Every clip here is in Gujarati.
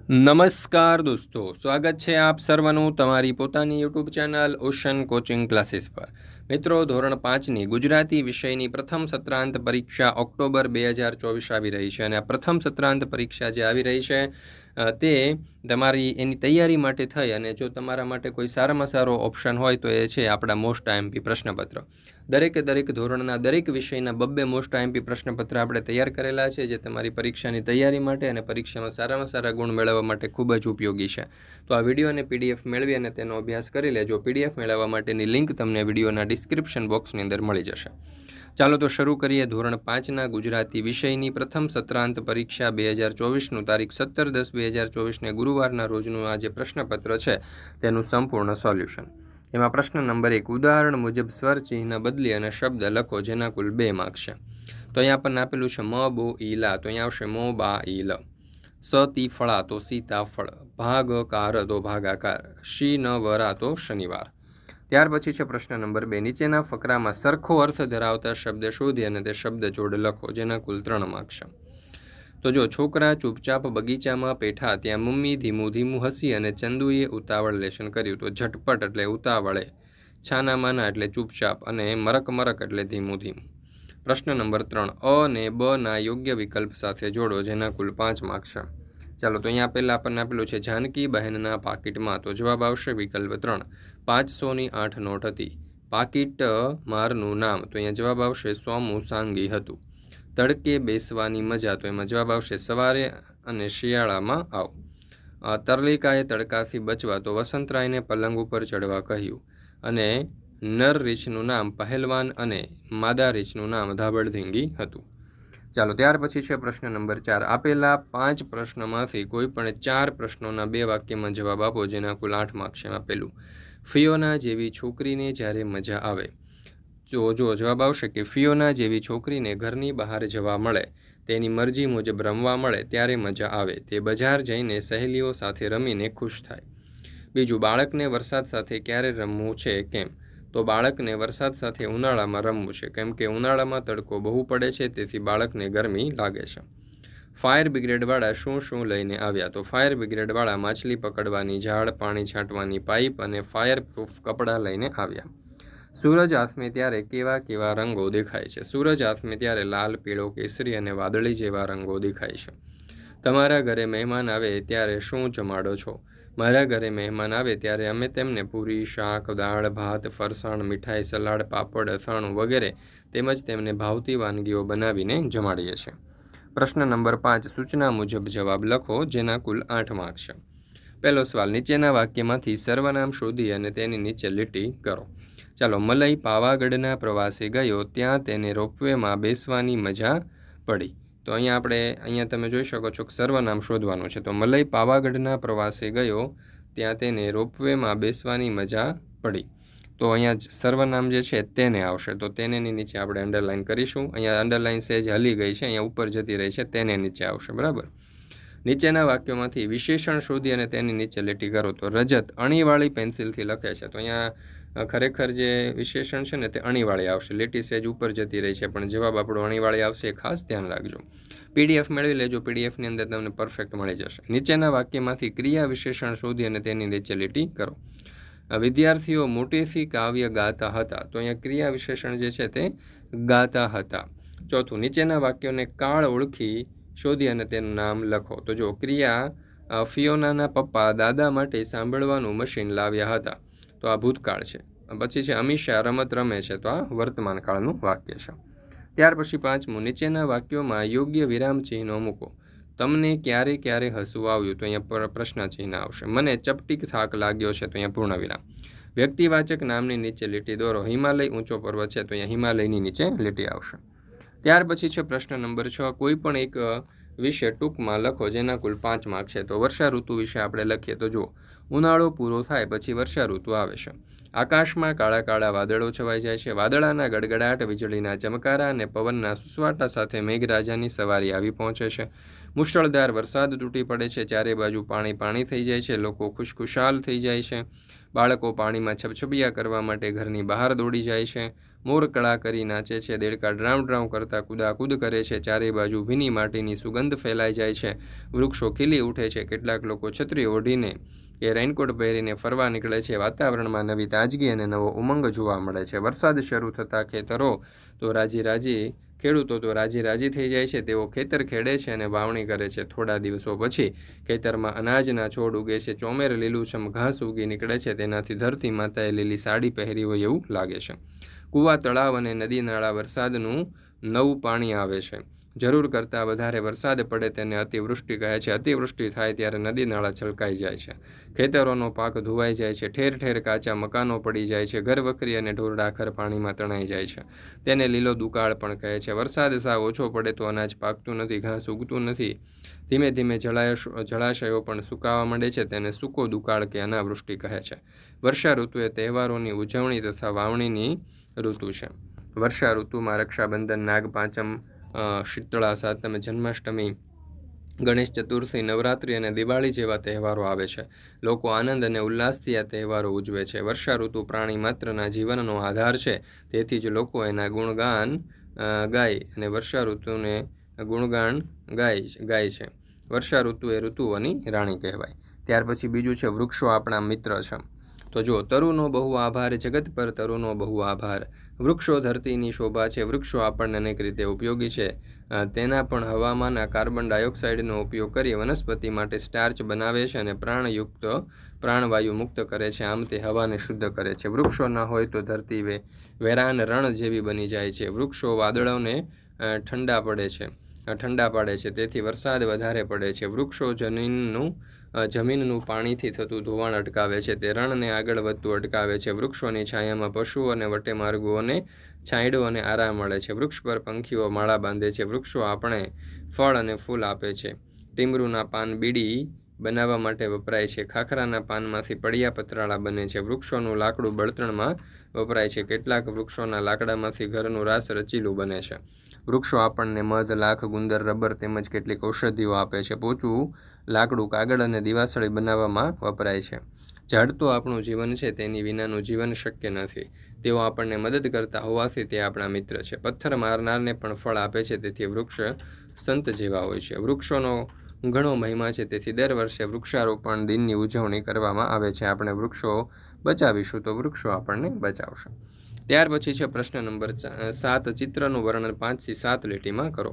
નમસ્કાર દોસ્તો, સ્વાગત છે આપ સર્વનું તમારી પોતાની YouTube channel ocean coaching classes પર. મિત્રો, ધોરણ 5ની ગુજરાતી વિષયની પ્રથમ સત્રાંત પરીક્ષા ઓક્ટોબર 2024 આવી રહી છે અને આ પ્રથમ સત્રાંત પરીક્ષા જે આવી રહી છે તે તમારી એની તૈયારી માટે થઈ અને જો તમારા માટે કોઈ સારામાં સારો ઓપ્શન હોય તો એ છે આપણા મોસ્ટ આઈએમપી પ્રશ્નપત્ર. દરેક ધોરણના દરેક વિષયના બબ્બે મોસ્ટ આઈએમપી પ્રશ્નપત્ર આપણે તૈયાર કરેલા છે જે તમારી પરીક્ષાની તૈયારી માટે અને પરીક્ષામાં સારામાં સારા ગુણ મેળવવા માટે ખૂબ જ ઉપયોગી છે. તો આ વિડીયો અને પીડીએફ મેળવી અને તેનો અભ્યાસ કરી લેજો. પીડીએફ મેળવવા માટેની લિંક તમને વિડીયોના ડિસ્ક્રિપ્શન બોક્સની અંદર મળી જશે. ચાલો તો શરૂ કરીએ. ધોરણ 5ના ગુજરાતી વિષયની પ્રથમ સત્રાંત પરીક્ષા 2024નું તારીખ 17/10/2024ને ગુરુવારના રોજનું આ જે પ્રશ્નપત્ર છે તેનું સંપૂર્ણ સોલ્યુશન. એમાં પ્રશ્ન નંબર 1, ઉદાહરણ મુજબ સ્વર ચિહ્ન બદલી અને શબ્દ લખો જેના કુલ 2 માર્ક છે. તો અહીંયા આપણને આપેલું છે મ બો ઈ લા, તો અહીંયા આવશે મો બા ઈ લ. સતી ફળા તો સીતાફળ, ભાગ કાર તો ભાગાકાર, શી ન વરા તો શનિવાર. ત્યાર પછી છે પ્રશ્ન નંબર 2, નીચેના ફકરામાં સરખો અર્થ ધરાવતા શબ્દ શોધી અને તે શબ્દ જોડ લખો જેના કુલ 3 માર્ક છે. તો જો છોકરા ચૂપચાપ બગીચામાં પેઠા ત્યાં મમ્મી ધીમું ધીમું હસી અને ચંદુએ ઉતાવળ લેશન કર્યું. તો ઝટપટ એટલે ઉતાવળે, છાના માના એટલે ચૂપચાપ અને મરક મરક એટલે ધીમું ધીમું. પ્રશ્ન નંબર 3, અ અને બ ના યોગ્ય વિકલ્પ સાથે જોડો જેના કુલ 5 માર્ક છે. ચાલો તો અહીંયા પહેલાં આપણને આપેલું છે જાનકી બહેનના પાકીટમાં, તો જવાબ આવશે વિકલ્પ 3, 500ની 8 નોટ હતી. પાકીટ મારનું નામ, તો અહીંયા જવાબ આવશે સોમુ સાંગી હતું. તડકે બેસવાની મજા, તો એમાં જવાબ આવશે સવારે અને શિયાળામાં આવ. તરલિકાએ તડકાથી બચવા, તો વસંતરાયને પલંગ ઉપર ચડવા કહ્યું. અને નર રીછનું નામ પહેલવાન અને માદા રીછનું નામ ધાબળધીંગી હતું. ચાલો ત્યાર પછી છે પ્રશ્ન નંબર 4, આપેલા 5 પ્રશ્નોમાંથી કોઈ પણ 4 પ્રશ્નોના 2 વાક્યમાં જવાબ આપો જેના કુલ 8 માર્ક છે. આપેલું ફિયોના જેવી છોકરીને જ્યારે મજા આવે. જો જવાબ આવશે કે ફિયોના જેવી છોકરીને ઘરની બહાર જવા મળે, તેની મરજી મુજબ રમવા મળે ત્યારે મજા આવે. તે બજાર જઈને સહેલીઓ સાથે રમીને ખુશ થાય. બીજું, બાળકને વરસાદ સાથે ક્યારે રમવું છે કેમ. તો બાળકને વરસાદ સાથે ઉનાળામાં રમવું છે કેમ કે ઉનાળામાં તડકો બહુ પડે છે તેથી બાળકને ગરમી લાગે છે. ફાયર બ્રિગેડવાળા શું લઈને આવ્યા. તો ફાયર બ્રિગેડવાળા માછલી પકડવાની જાળ, પાણી છાંટવાની પાઇપ અને ફાયર પ્રૂફ કપડાં લઈને આવ્યા. સૂરજ આથમે ત્યારે કેવા રંગો દેખાય છે. સૂરજ આથમે ત્યારે લાલ, પીળો, કેસરી અને વાદળી જેવા રંગો દેખાય છે. તમારા ઘરે મહેમાન આવે ત્યારે શું જમાડો છો. મારા ઘરે મહેમાન આવે ત્યારે અમે તેમને પૂરી, શાક, દાળ, ભાત, ફરસાણ, મીઠાઈ, સલાડ, પાપડ, અથાણું વગેરે તેમજ તેમને ભાવતી વાનગીઓ બનાવીને જમાડીએ છીએ. પ્રશ્ન નંબર 5, સૂચના મુજબ જવાબ લખો જેના કુલ 8 માર્ક છે. પહેલો સવાલ, નીચેના વાક્યમાંથી સર્વનામ શોધી અને તેની નીચે લીટી કરો. ચાલો, મલય પાવાગઢના પ્રવાસે ગયો, ત્યાં તેને રોપવેમાં બેસવાની મજા પડી. તો અહીંયા તમે જોઈ શકો છો કે સર્વનામ શોધવાનું છે. તો મલય પાવાગઢના પ્રવાસે ગયો, ત્યાં તેને રોપવેમાં બેસવાની મજા પડી. તો અહીંયા સર્વનામ જે છે તેને આવશે. તો તેનેની નીચે આપણે અંડરલાઇન કરીશું. અહીંયા અંડરલાઇન સેજ હલી ગઈ છે, અહીંયા ઉપર જતી રહી છે, તેને નીચે આવશે. બરાબર. નીચેના વાક્યોમાંથી વિશેષણ શોધી અને તેની નીચે લીટી કરો. તો રજત અણીવાળી પેન્સિલથી લખે છે. તો અહીંયા ખરેખર જે વિશેષણ છે ને તે અણીવાળી આવશે. લીટી સેજ ઉપર જતી રહી છે પણ જવાબ આપણો અણીવાળી આવશે, ખાસ ધ્યાન રાખજો. પીડીએફ મેળવી લેજો, પીડીએફની અંદર તમને પરફેક્ટ મળી જશે. નીચેના વાક્યમાંથી ક્રિયા વિશેષણ શોધી અને તેની નીચે લીટી કરો. વિદ્યાર્થીઓ મોટેથી કાવ્ય ગાતા હતા. તો અહીંયા ક્રિયા વિશેષણ જે છે તે ગાતા હતા. ચોથું, નીચેના વાક્યોને કાળ ઓળખી શોધી અને તેનું નામ લખો. તો જો ક્રિયા, ફિયોનાના પપ્પા દાદા માટે સાંભળવાનું મશીન લાવ્યા હતા. તો આ ભૂતકાળ છે. પછી છે અમીષા રમત રમે છે. તો આ વર્તમાન કાળનું વાક્ય છે. ત્યાર પછી 5મું, નીચેના વાક્યોમાં યોગ્ય વિરામ ચિહ્નો મૂકો. તમને ક્યારે હસવું આવ્યું. તો અહીંયા પ્રશ્ન ચિહ્ન આવશે. મને ચપટીક થાક લાગ્યો છે. તો અહીંયા પૂર્ણ વિરામ. વ્યક્તિવાચક નામની નીચે લીટી દોરો. હિમાલય ઊંચો પર્વત છે. તો અહીંયા હિમાલયની નીચે લીટી આવશે. ત્યાર પછી છે પ્રશ્ન નંબર 6, કોઈ પણ એક વિશે ટૂંકમાં લખો જેના કુલ 5 માર્ક છે. તો વર્ષા ઋતુ વિશે આપણે લખીએ. તો જુઓ, ઉનાળો પૂરો થાય પછી વર્ષા ઋતુ આવે છે. આકાશમાં કાળા વાદળો છવાઈ જાય છે. વાદળાના ગડગડાટ, વીજળીના ચમકારા અને પવનના સુસવાટા સાથે મેઘરાજાની સવારી આવી પહોંચે છે. મુશળધાર વરસાદ તૂટી પડે છે. ચારે બાજુ પાણી થઈ જાય છે. લોકો ખુશખુશાલ થઈ જાય છે. બાળકો પાણીમાં છબછબિયા કરવા માટે ઘરની બહાર દોડી જાય છે, મોર કળા કરી નાચે છે, દેડકા ડ્રાઉં ડ્રાઉં કરતા કૂદાકૂદ કરે છે, ચારે બાજુ ભીની માટીની સુગંધ ફેલાઈ જાય છે, વૃક્ષો ખીલી ઉઠે છે, કેટલાક લોકો છત્રી ઓઢીને કે રેઇનકોટ પહેરીને ફરવા નીકળે છે, વાતાવરણમાં નવી તાજગી અને નવો ઉમંગ જોવા મળે છે. વરસાદ શરૂ થતાં ખેડૂતો તો રાજી થઈ જાય છે. તેઓ ખેતર ખેડે છે અને વાવણી કરે છે. થોડા દિવસો પછી ખેતરમાં અનાજના છોડ ઉગે છે, ચોમેર લીલુંછમ ઘાસ ઉગી નીકળે છે, તેનાથી ધરતી માતાએ લીલી સાડી પહેરી હોય એવું લાગે છે. કૂવા, તળાવ અને નદી નાળા વરસાદનું નવું પાણી આવે છે. જરૂર કરતાં વધારે વરસાદ પડે તેને અતિવૃષ્ટિ કહે છે. અતિવૃષ્ટિ થાય ત્યારે નદી નાળા છલકાઈ જાય છે, ખેતરોનો પાક ધોવાઈ જાય છે, ઠેર ઠેર કાચા મકાનો પડી જાય છે, ઘર વખરી અને ઢોરડાખર પાણીમાં તણાઈ જાય છે. તેને લીલો દુકાળ પણ કહે છે. વરસાદ સાવ ઓછો પડે તો અનાજ પાકતું નથી, ઘાસ ઉગતું નથી, ધીમે ધીમે જળાશયો પણ સુકાવા માંડે છે, તેને સૂકો દુકાળ કે અનાવૃષ્ટિ કહે છે. વર્ષા ઋતુ એ તહેવારોની ઉજવણી તથા વાવણીની ઋતુ છે. વર્ષા ઋતુમાં રક્ષાબંધન, નાગપાંચમ, શીતળા સાતમ, જન્માષ્ટમી, ગણેશ ચતુર્થી, નવરાત્રિ અને દિવાળી જેવા તહેવારો આવે છે. લોકો આનંદ અને ઉલ્લાસથી આ તહેવારો ઉજવે છે. વર્ષા ઋતુ પ્રાણી માત્રના જીવનનો આધાર છે, તેથી જ લોકો એના ગુણગાન ગાય અને વર્ષા ઋતુને ગુણગાન ગાય છે. વર્ષા ઋતુ એ ઋતુઓની રાણી કહેવાય. ત્યાર પછી બીજું છે વૃક્ષો આપણા મિત્ર છે. તો જો તરુનો બહુ આભાર, જગત પર તરુનો બહુ આભાર. વૃક્ષો ધરતીની શોભા છે. વૃક્ષો આપણને અનેક રીતે ઉપયોગી છે. તેના પણ હવામાં કાર્બન ડાયોક્સાઇડનો ઉપયોગ કરી વનસ્પતિ માટે સ્ટાર્ચ બનાવે છે અને પ્રાણવાયુ મુક્ત કરે છે. આમ તે હવાને શુદ્ધ કરે છે. વૃક્ષો ન હોય તો ધરતી વેરાન રણ જેવી બની જાય છે. વૃક્ષો વાદળોને ઠંડા પાડે છે, તેથી વરસાદ વધારે પડે છે. વૃક્ષો જમીનનું પાણીથી થતું ધોવાણ અટકાવે છે. તે રણને આગળ વધતું અટકાવે છે. વૃક્ષોની છાયામાં પશુઓ અને વટેમાર્ગોને છાંયડો અને આરામ મળે છે. વૃક્ષ પર પંખીઓ માળા બાંધે છે. વૃક્ષો આપણે ફળ અને ફૂલ આપે છે. ટીમરૂના પાન બીડી બનાવવા માટે વપરાય છે. ખાખરાના પાનમાંથી પડિયા પતરાળા બને છે. વૃક્ષોનું લાકડું બળતણમાં વપરાય છે. કેટલાક વૃક્ષોના લાકડામાંથી ઘરનું રાસ રચીલું બને છે. વૃક્ષો આપણને મધ, લાખ, ગુંદર, રબર તેમજ કેટલીક ઔષધિઓ આપે છે. પોચું લાકડું કાગળ અને દિવાસળી બનાવવામાં વપરાય છે. ઝાડ તો આપણું જીવન છે, તેની વિનાનું જીવન શક્ય નથી. તેઓ આપણને મદદ કરતા હોવાથી તે આપણા મિત્ર છે. પથ્થર મારનારને પણ ફળ આપે છે, તેથી વૃક્ષ સંત જેવા હોય છે. વૃક્ષોનો ઘણો મહિમા છે, તેથી દર વર્ષે વૃક્ષારોપણ દિનની ઉજવણી કરવામાં આવે છે. આપણે વૃક્ષો બચાવીશું તો વૃક્ષો આપણને બચાવશે. ત્યાર પછી છે પ્રશ્ન નંબર 7. ચિત્રનું વર્ણન 5 થી 7 લીટીમાં કરો.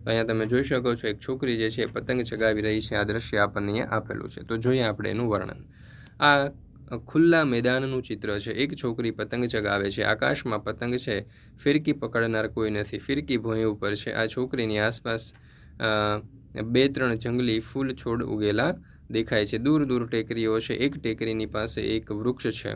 અહીંયા તમે જોઈ શકો છો એક છોકરી જે છે પતંગ ચગાવી રહી છે. આ દ્રશ્ય આપણને અહીંયા આપેલું છે. તો જોઈએ આપણે એનું વર્ણન. આ ખુલ્લા મેદાનનું ચિત્ર છે. એક છોકરી પતંગ ચગાવે છે. આકાશમાં પતંગ છે. ફિરકી પકડનાર કોઈ નથી. ફિરકી ભોંય ઉપર છે. આ છોકરીની આસપાસ 2-3 જંગલી ફૂલ છોડ ઉગેલા દેખાય છે. દૂર દૂર ટેકરીઓ છે. એક ટેકરીની પાસે એક વૃક્ષ છે.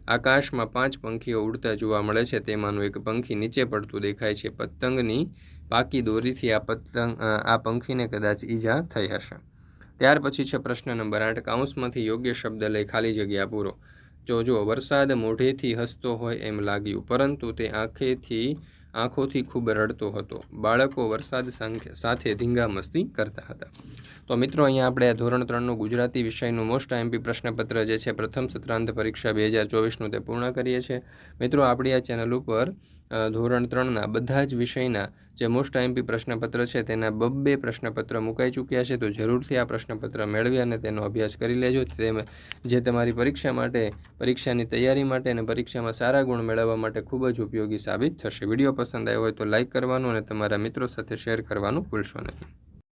આકાશમાં 5 પંખીઓ ઉડતા જોવા મળે છે. તેમાંનું એક પંખી નીચે પડતું દેખાય છે. પતંગની પાકી દોરીથી આ પંખીને કદાચ ઈજા થઈ હશે. ત્યાર પછી છે પ્રશ્ન નંબર 8. કૌંસમાંથી યોગ્ય શબ્દ લઈ ખાલી જગ્યા પૂરો. જો વરસાદ મોઢેથી હસતો હોય એમ લાગ્યું, પરંતુ તે આંખોથી ખૂબ રડતો હતો. બાળકો વરસાદ સાથે ધીંગા મસ્તી કરતા હતા. તો મિત્રો અહીંયા આપણે ધોરણ 3નું ગુજરાતી વિષયનું મોસ્ટ આઈએમપી પ્રશ્નપત્ર જે છે પ્રથમ સત્રાંત પરીક્ષા 2024નું તે પૂર્ણ કરીએ છીએ. મિત્રો આપણી આ ચેનલ ઉપર ધોરણ 3ના બધા જ વિષયના જે મોસ્ટ આઈએમપી પ્રશ્નપત્ર છે તેના 2 પ્રશ્નપત્ર મુકાઈ ચૂક્યા છે. તો જરૂરથી આ પ્રશ્નપત્ર મેળવી અને તેનો અભ્યાસ કરી લેજો. જે તમારી પરીક્ષાની તૈયારી માટે અને પરીક્ષામાં સારા ગુણ મેળવવા માટે ખૂબ જ ઉપયોગી સાબિત થશે. વિડીયો પસંદ આવ્યો હોય તો લાઇક કરવાનું અને તમારા મિત્રો સાથે શેર કરવાનું ભૂલશો નહીં.